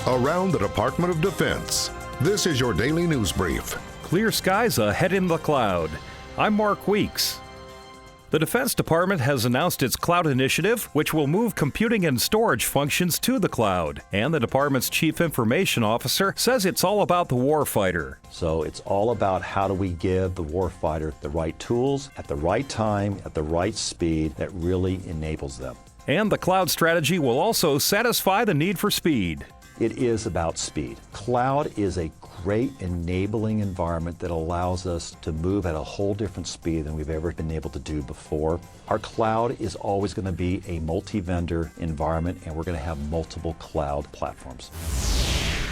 around the Department of Defense. This is your daily news brief. Clear skies ahead in the cloud. I'm Mark Weeks. The Defense Department has announced its cloud initiative, which will move computing and storage functions to the cloud. And the department's chief information officer says it's all about the warfighter. So it's all about how do we give the warfighter the right tools at the right time, at the right speed that really enables them. And the cloud strategy will also satisfy the need for speed. It is about speed. Cloud is a great enabling environment that allows us to move at a whole different speed than we've ever been able to do before. Our cloud is always going to be a multi-vendor environment, and we're going to have multiple cloud platforms.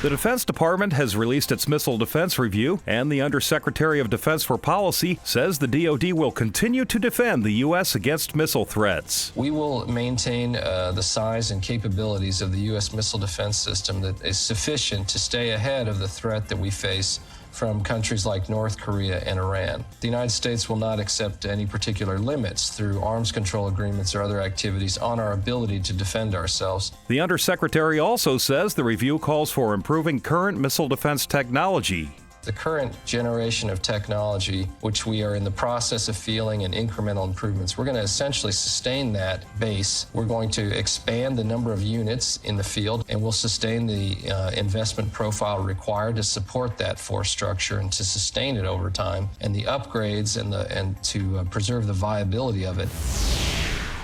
The Defense Department has released its Missile Defense Review, and the Undersecretary of Defense for Policy says the DoD will continue to defend the U.S. against missile threats. We will maintain the size and capabilities of the U.S. missile defense system that is sufficient to stay ahead of the threat that we face from countries like North Korea and Iran. The United States will not accept any particular limits through arms control agreements or other activities on our ability to defend ourselves. The Undersecretary also says the review calls for improving current missile defense technology. The current generation of technology, which we are in the process of feeling in incremental improvements, we're going to essentially sustain that base. We're going to expand the number of units in the field, and we'll sustain the investment profile required to support that force structure and to sustain it over time, and the upgrades and to preserve the viability of it.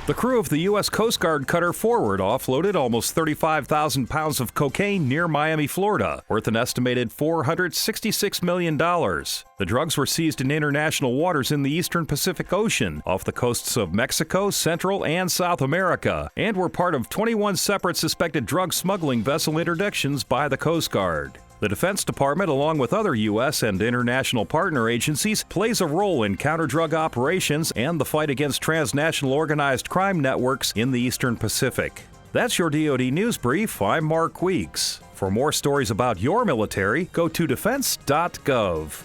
The crew of the U.S. Coast Guard cutter Forward offloaded almost 35,000 pounds of cocaine near Miami, Florida, worth an estimated $466 million. The drugs were seized in international waters in the eastern Pacific Ocean, off the coasts of Mexico, Central, and South America, and were part of 21 separate suspected drug smuggling vessel interdictions by the Coast Guard. The Defense Department, along with other U.S. and international partner agencies, plays a role in counter-drug operations and the fight against transnational organized crime networks in the Eastern Pacific. That's your DoD News Brief. I'm Mark Weeks. For more stories about your military, go to defense.gov.